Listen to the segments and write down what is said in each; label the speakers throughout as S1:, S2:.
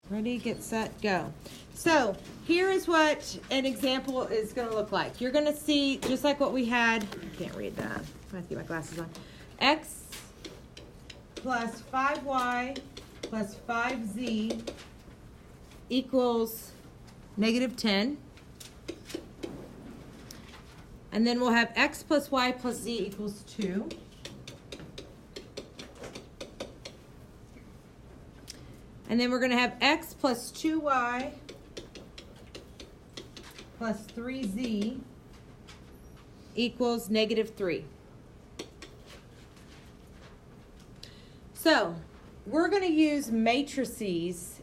S1: Ready, get set, go. So here is what an example is going to look like. You're going to see, just like what we had, I can't read that. I have to get my glasses on. X plus 5y plus 5z equals negative 10. And then we'll have x plus y plus z equals 2. And then we're going to have x plus 2y plus 3z equals negative 3. So we're going to use matrices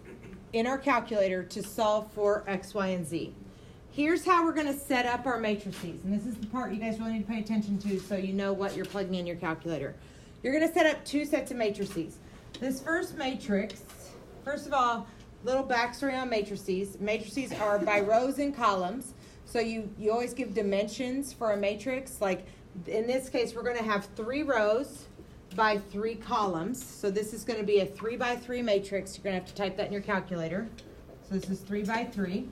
S1: in our calculator to solve for x, y, and z. Here's how we're going to set up our matrices. And this is the part you guys really need to pay attention to so you know what you're plugging in your calculator. You're going to set up two sets of matrices. This first matrix, first of all, little backstory on matrices. Matrices are by rows and columns. So you always give dimensions for a matrix. Like in this case, we're going to have 3 rows by 3 columns. So this is going to be a 3 by 3 matrix. You're going to have to type that in your calculator. So this is 3 by 3.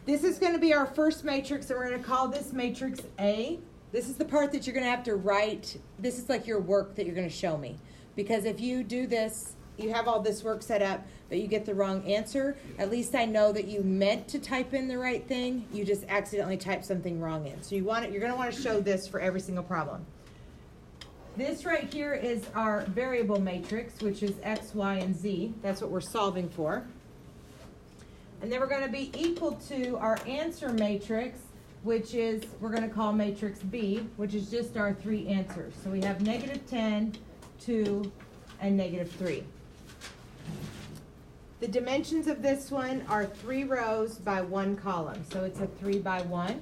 S1: This is going to be our first matrix, and we're going to call this matrix A. This is the part that you're going to have to write. This is like your work that you're going to show me. Because if you do this, you have all this work set up, but you get the wrong answer, at least I know that you meant to type in the right thing. You just accidentally typed something wrong in. So you're going to want to show this for every single problem. This right here is our variable matrix, which is x, y, and z. That's what we're solving for. And then we're going to be equal to our answer matrix, which is, we're going to call matrix B, which is just our 3 answers. So we have negative 10, 2, and negative 3. The dimensions of this one are 3 rows by 1 column. So it's a 3 by 1.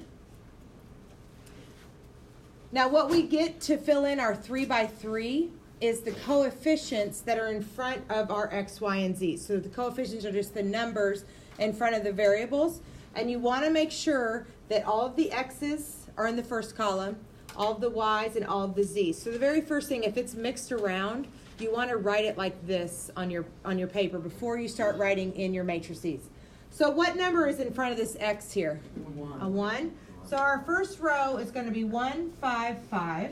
S1: Now what we get to fill in our 3 by 3 is the coefficients that are in front of our x, y, and z. So the coefficients are just the numbers in front of the variables. And you want to make sure that all of the x's are in the first column, all of the y's, and all of the z's. So the very first thing, if it's mixed around, you want to write it like this on your paper before you start writing in your matrices. So what number is in front of this x here?
S2: 1.
S1: A 1. So our first row is going to be 1, 5, 5.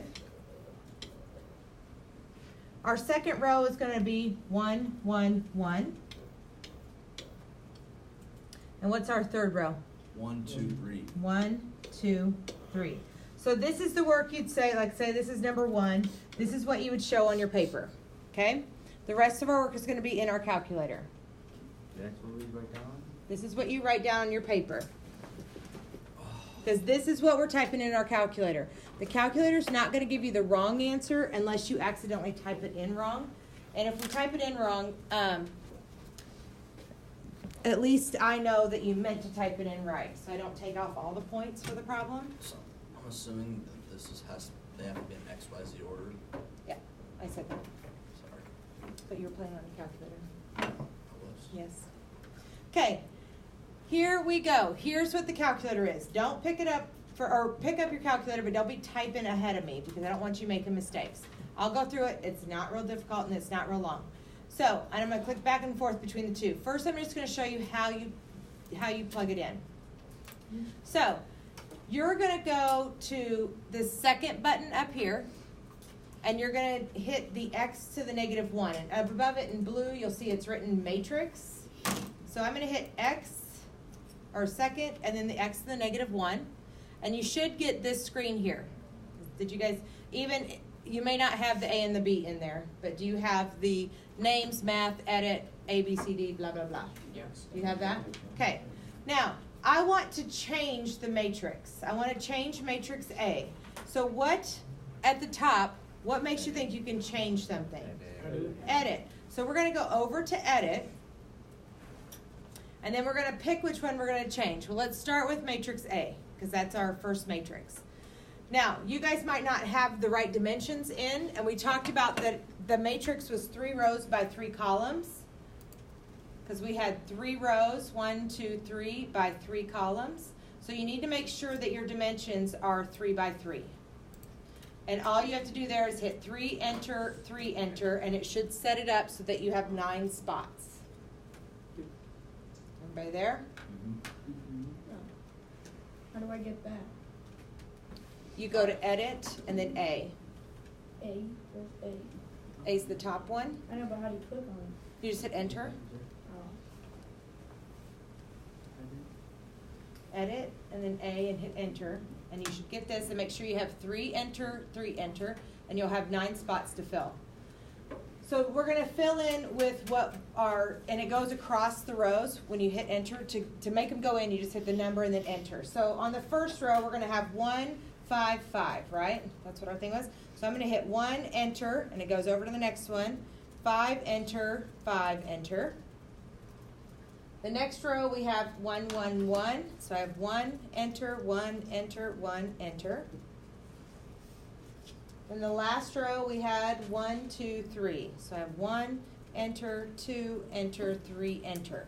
S1: Our second row is going to be 1, 1, 1. And what's our third row?
S2: 1, 2, 3.
S1: 1, 2, 3. So this is the work you'd say, like say this is number 1. This is what you would show on your paper. Okay? The rest of our work is going to be in our calculator.
S2: That's what we write down?
S1: This is what you write down on your paper. Because this is what we're typing in our calculator. The calculator's not going to give you the wrong answer unless you accidentally type it in wrong. And if we type it in wrong, at least I know that you meant to type it in right. So I don't take off all the points for the problem.
S2: So I'm assuming that they have to be in X, Y, Z order.
S1: Yeah, I said that.
S2: Sorry.
S1: But you were playing on the calculator.
S2: I was.
S1: Yes. Okay. Here we go. Here's what the calculator is. Don't pick it up or pick up your calculator, but don't be typing ahead of me because I don't want you making mistakes. I'll go through it. It's not real difficult and it's not real long. So I'm going to click back and forth between the two. First, I'm just going to show you how you plug it in. So you're going to go to the second button up here, and you're going to hit the x to the negative 1. And up above it in blue, you'll see it's written matrix. So I'm going to hit x, or second, and then the x to the negative 1. And you should get this screen here. Did you guys, you may not have the A and the B in there, but do you have the names, math, edit, A, B, C, D, blah, blah, blah?
S2: Yes.
S1: Do you have that? Okay. Now, I want to change the matrix. I want to change matrix A. So what, at the top, what makes you think you can change something? Edit. So we're going to go over to edit. And then we're going to pick which one we're going to change. Well, let's start with matrix A, because that's our first matrix. Now, you guys might not have the right dimensions in, and we talked about that the matrix was 3 rows by 3 columns, because we had 3 rows, 1, 2, 3, by 3 columns. So you need to make sure that your dimensions are 3 by 3. And all you have to do there is hit 3, enter, and it should set it up so that you have 9 spots. Everybody there?
S3: How do I get that?
S1: You go to edit and then A.
S3: A, where's A?
S1: A's the top one.
S3: I know, but how do you click on it?
S1: You just hit enter,
S3: Oh.
S1: edit, and then A and hit enter. And you should get this and make sure you have 3 enter, and you'll have 9 spots to fill. So we're going to fill in with what are, and it goes across the rows when you hit enter. To make them go in, you just hit the number and then enter. So on the first row, we're going to have 1, 5, 5, right? That's what our thing was. So I'm going to hit 1, enter, and it goes over to the next one. 5, enter, 5, enter. The next row we have 1, 1, 1. So I have 1, enter, 1, enter, 1, enter. In the last row we had 1, 2, 3. So I have 1, enter, 2, enter, 3, enter.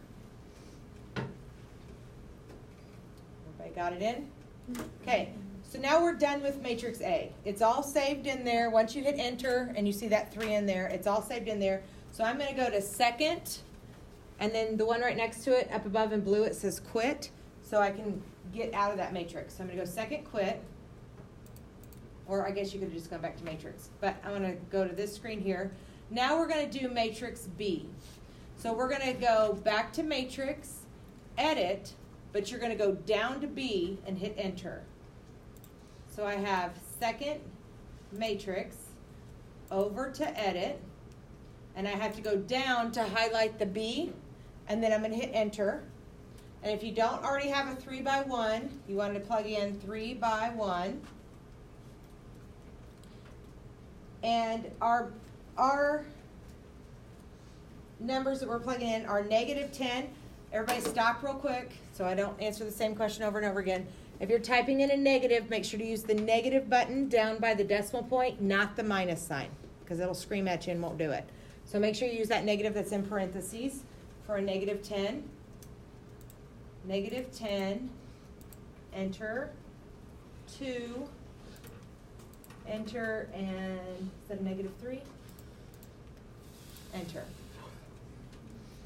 S1: Everybody got it in? Okay, so now we're done with matrix A. It's all saved in there. Once you hit enter and you see that 3 in there, it's all saved in there. So I'm going to go to second, and then the one right next to it, up above in blue, it says quit. So I can get out of that matrix. So I'm going to go second, quit. Or I guess you could have just gone back to matrix. But I'm going to go to this screen here. Now we're going to do matrix B. So we're going to go back to matrix, edit, but you're going to go down to B and hit enter. So I have second matrix, over to edit, and I have to go down to highlight the B, and then I'm going to hit enter. And if you don't already have a 3 by 1, you want to plug in 3 by 1. And our numbers that we're plugging in are -10. Everybody stop real quick so I don't answer the same question over and over again. If you're typing in a negative, make sure to use the negative button down by the decimal point, not the minus sign, because it'll scream at you and won't do it. So make sure you use that negative that's in parentheses for a -10. -10, enter, 2, enter, and is that a -3? Enter.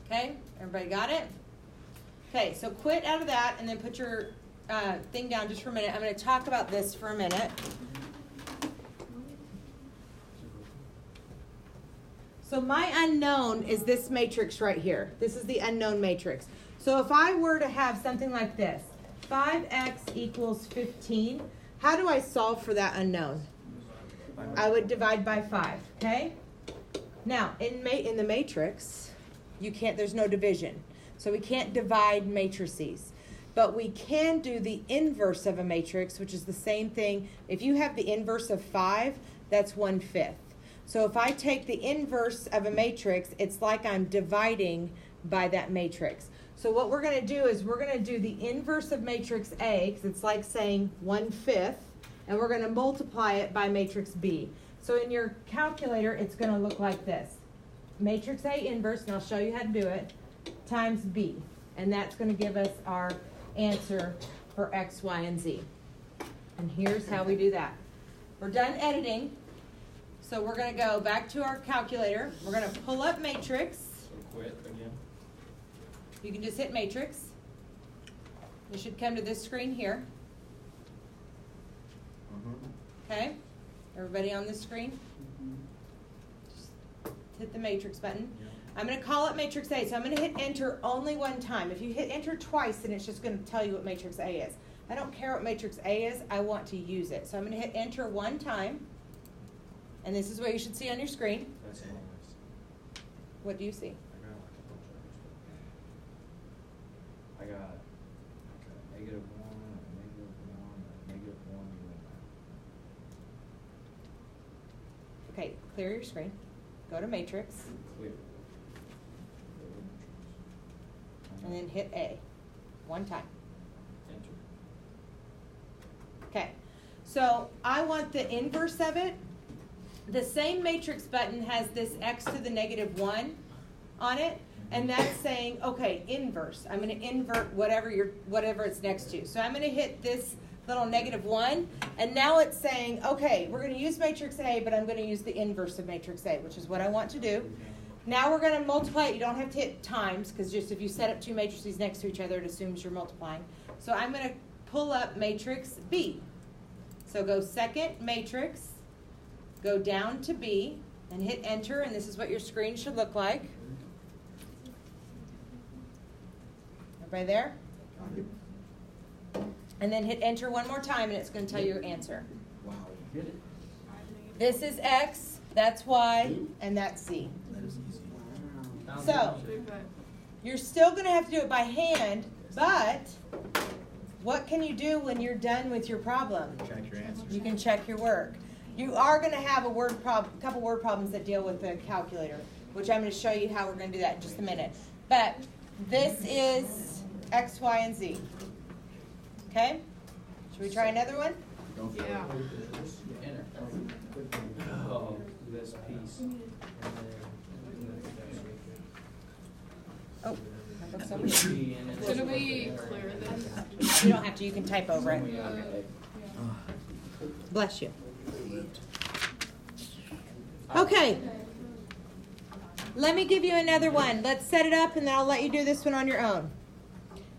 S1: Okay, everybody got it? Okay, so quit out of that and then put your thing down just for a minute. I'm going to talk about this for a minute. So my unknown is this matrix right here. This is the unknown matrix. So if I were to have something like this, 5x equals 15, how do I solve for that unknown? I would divide by 5, okay? Now, in the matrix, you can't, there's no division. So we can't divide matrices. But we can do the inverse of a matrix, which is the same thing. If you have the inverse of 5, that's 1/5. So if I take the inverse of a matrix, it's like I'm dividing by that matrix. So what we're going to do is we're going to do the inverse of matrix A, because it's like saying 1/5, and we're going to multiply it by matrix B. So in your calculator, it's going to look like this. Matrix A inverse, and I'll show you how to do it, times B. And that's going to give us our answer for X, Y, and Z. And here's how we do that. We're done editing. So we're going to go back to our calculator. We're going to pull up matrix.
S4: So quit again.
S1: You can just hit matrix. You should come to this screen here. Okay? Everybody on this screen? Just hit the matrix button.
S4: Yeah.
S1: I'm going to call it matrix A. So I'm going to hit enter only one time. If you hit enter twice, then it's just going to tell you what matrix A is. I don't care what matrix A is. I want to use it. So I'm going to hit enter one time. And this is what you should see on your screen.
S4: That's nice.
S1: What do you see?
S4: I got like a -1, a -1, a -1,
S1: Okay, clear your screen. Go to matrix.
S4: Clear.
S1: And then hit A one time.
S4: Enter.
S1: Okay, so I want the inverse of it. The same matrix button has this x to the -1 on it, and that's saying, okay, inverse. I'm going to invert whatever it's next to. So I'm going to hit this little -1, and now it's saying, okay, we're going to use matrix A, but I'm going to use the inverse of matrix A, which is what I want to do. Now we're going to multiply it. You don't have to hit times because just if you set up two matrices next to each other, it assumes you're multiplying. So I'm going to pull up matrix B. So go second matrix, go down to B, and hit enter, and this is what your screen should look like. Everybody there? And then hit enter one more time, and it's going to tell you your answer.
S4: Wow, you did it.
S1: This is X, that's Y, and that's Z.
S2: That is easy.
S1: So, you're still going to have to do it by hand, but what can you do when you're done with your problem?
S2: Check your answers.
S1: You can check your work. You are going to have a couple word problems that deal with the calculator, which I'm going to show you how we're going to do that in just a minute. But this is X, Y, and Z. Okay? Should we try another one?
S2: Go for
S5: Yeah.
S2: it.
S4: Enter. Oh, this piece.
S1: Oh, my book's over here.
S5: Should we clear this?
S1: You don't have to. You can type over it. Bless you. Okay. Let me give you another one. Let's set it up, and then I'll let you do this one on your own.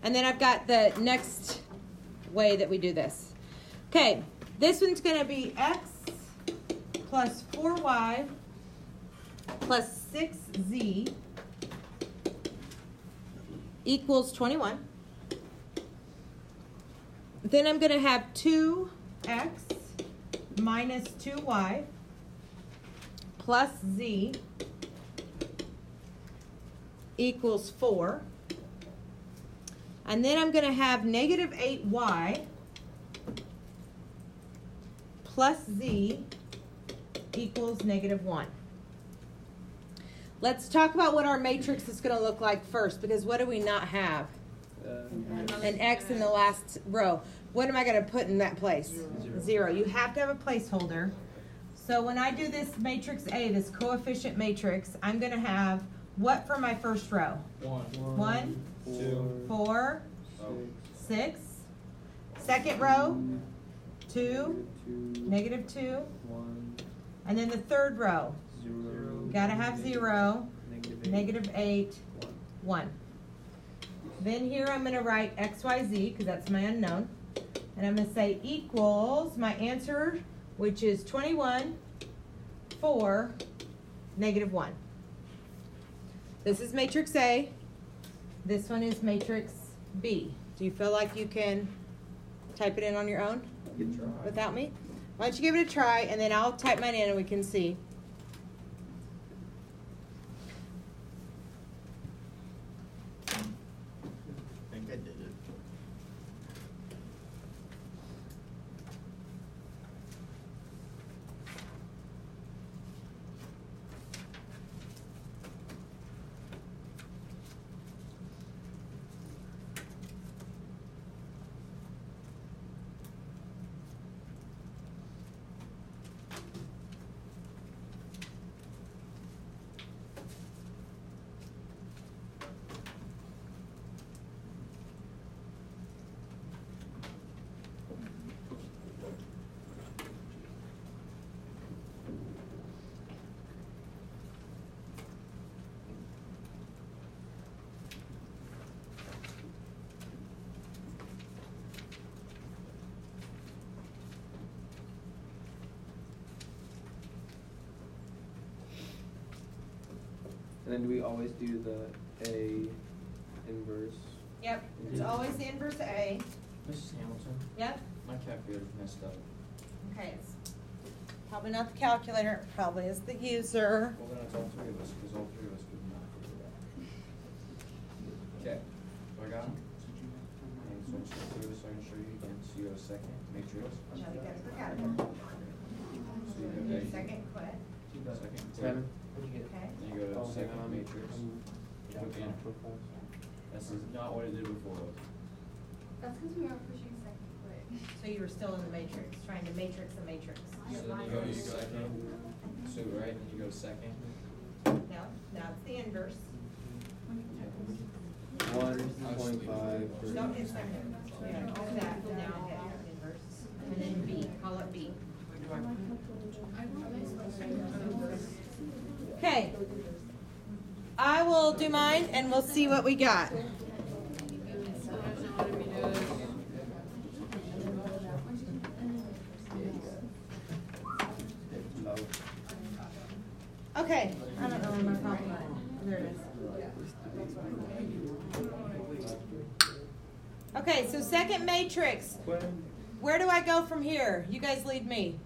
S1: And then I've got the next way that we do this. Okay. This one's going to be X plus 4Y plus 6Z equals 21. Then I'm going to have 2X minus 2Y plus Z equals 4. And then I'm going to have negative 8Y plus Z equals negative 1. Let's talk about what our matrix is going to look like first, because what do we not have? An X in the last row. What am I going to put in that place? 0. You have to have a placeholder. So when I do this matrix A, this coefficient matrix, I'm going to have what for my first row? 1,
S4: 2,
S1: 4, 6. Second row, 2, negative 2.
S4: 1,
S1: And then the third row,
S4: 0.
S1: got to have 0, negative 8,
S4: 1.
S1: 1. Then here I'm going to write X, Y, Z, because that's my unknown. And I'm going to say equals my answer, which is 21, 4, negative 1. This is matrix A. This one is matrix B. Do you feel like you can type it in on your own without me? Why don't you give it a try, and then I'll type mine in and we can see.
S2: I think I did it.
S6: And then do we always do the A inverse?
S1: Yep, it's always the inverse A.
S4: Mrs. Hamilton,
S1: Yep.
S4: my calculator's messed up.
S1: Okay, it's probably not the calculator, it probably is the user.
S4: Well, then it's all three of us, because all three of us could not figure it out. Okay, so I got them? And so I'm just gonna do this so I can show you again. So you go to second, matrix.
S1: No, you gotta click out of it.
S4: So you go to
S1: Second, quit.
S4: second,
S6: Seven.
S1: Okay.
S4: then you go to second matrix. Click enter. This is not what it did before.
S7: That's because we were pushing second quit.
S1: So you were still in the matrix, trying to matrix a matrix.
S4: So then you go to second, so right, then you go to second.
S1: No, now it's the inverse.
S6: 1.5.
S1: Don't hit second. Yeah, do that, and now hit inverse. And then B, call it B. Okay. will do mine and we'll see what we got. Okay, I don't know where my copy went. There it is. Okay, so second matrix. Where do I go from here? You guys lead me.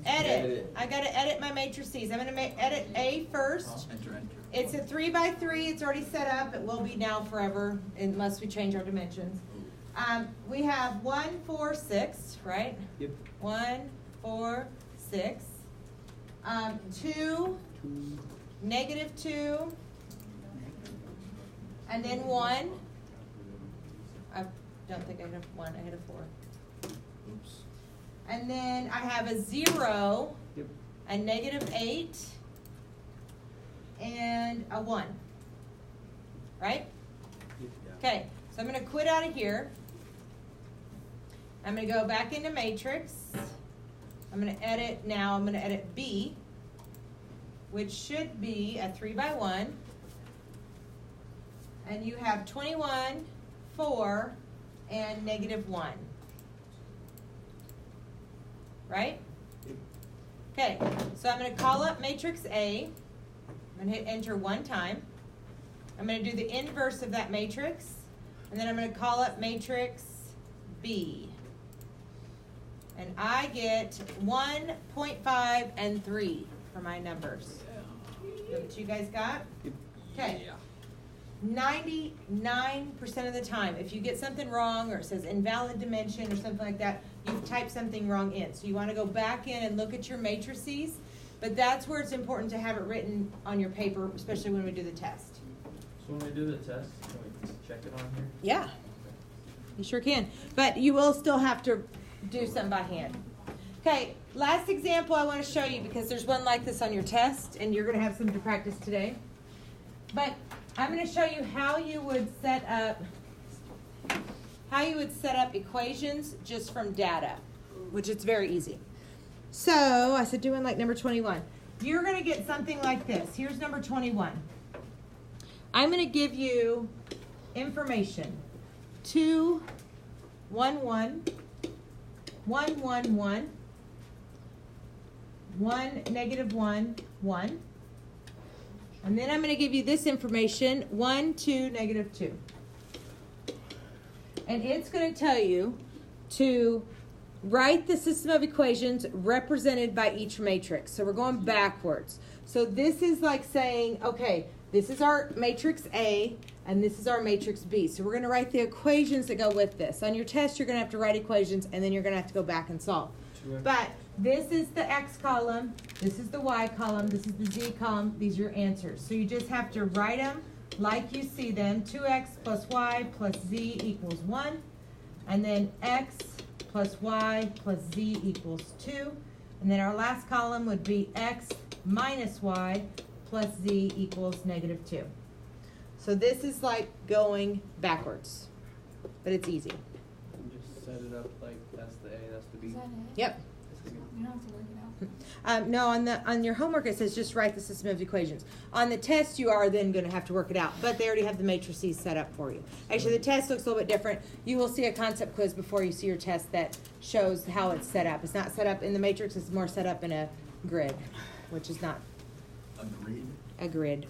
S1: Edit. I got to edit my matrices. I'm going to edit A first.
S2: Enter.
S1: It's a 3x3. It's already set up. It will be now forever unless we change our dimensions. We have 1, 4, 6, right?
S6: Yep.
S1: 1, 4, 6. 2, -2, and then 1. I don't think I had a 1. I had a 4.
S2: Oops.
S1: And then I have a 0,
S6: Yep.
S1: a -8, and a 1. Right? Okay, so I'm going to quit out of here. I'm going to go back into matrix. I'm going to edit now. I'm going to edit B, which should be a 3x1. And you have 21, 4, and -1. Right? Okay, so I'm going to call up matrix A. I'm going to hit enter one time. I'm going to do the inverse of that matrix. And then I'm going to call up matrix B. And I get 1, 0.5, and 3 for my numbers. Is that what you guys got? Okay. 99% of the time, if you get something wrong or it says invalid dimension or something like that, you've typed something wrong in. So you want to go back in and look at your matrices. But that's where it's important to have it written on your paper, especially when we do the test.
S6: So when we do the test, can we check it on here?
S1: Yeah, you sure can. But you will still have to do some by hand. Okay, last example I want to show you because there's one like this on your test and you're going to have some to practice today. But I'm going to show you how you would set up equations just from data, which is very easy. So I said doing like number 21. You're going to get something like this. Here's number 21. I'm going to give you information. 2, 1, 1. 1, 1, 1, 1, -1, 1. And then I'm going to give you this information, 1, 2, -2. And it's going to tell you to write the system of equations represented by each matrix. So we're going backwards. So this is like saying, okay, this is our matrix A, and this is our matrix B. So we're going to write the equations that go with this. On your test, you're going to have to write equations, and then you're going to have to go back and solve. But this is the X column, this is the Y column, this is the Z column. These are your answers. So you just have to write them like you see them. 2x plus y plus z equals 1. And then x plus y plus z equals 2. And then our last column would be x minus y plus z equals -2. So this is like going backwards, but it's easy.
S6: And just set it up like that's the A, that's the B.
S7: Is that it?
S1: Yep.
S7: You don't have to work it out.
S1: No, on your homework it says just write the system of equations. On the test you are then going to have to work it out, but they already have the matrices set up for you. Actually, the test looks a little bit different. You will see a concept quiz before you see your test that shows how it's set up. It's not set up in the matrix, it's more set up in a grid, which is not
S2: Agreed.
S1: a grid.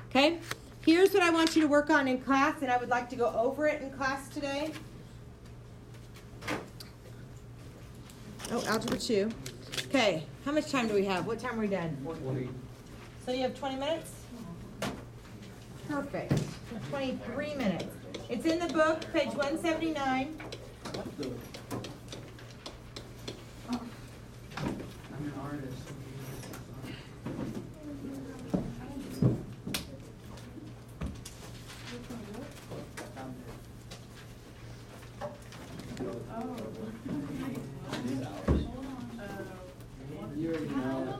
S1: Okay? Here's what I want you to work on in class, and I would like to go over it in class today. Oh, Algebra 2. Okay, how much time do we have? What time are we done?
S6: 20.
S1: So you have 20 minutes? Perfect. 23 minutes. It's in the book, page 179.
S6: I'm an artist. You already know.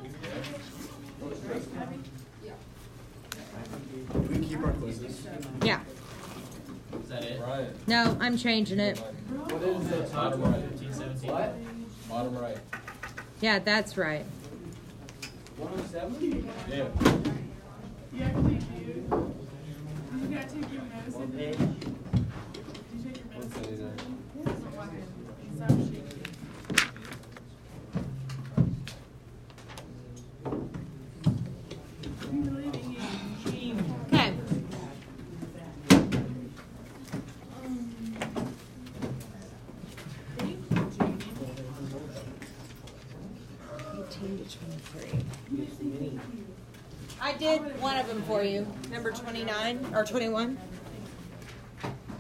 S2: We can keep our quizzes.
S1: Yeah.
S8: Is that it?
S4: Right.
S1: No, I'm changing it.
S4: What is it?
S8: Bottom right. 15, 17.
S4: What? Bottom right.
S1: Yeah, that's right.
S6: 107?
S4: Yeah.
S5: You actually do. You gotta take your medicine. Did you take your
S6: What's
S5: medicine?
S6: that?
S5: So I can stop shaking. You're living in dream.
S1: Okay.
S5: Thank you, Jamie.
S1: 18 to 23. I did one of them for you. Number 29 or 21.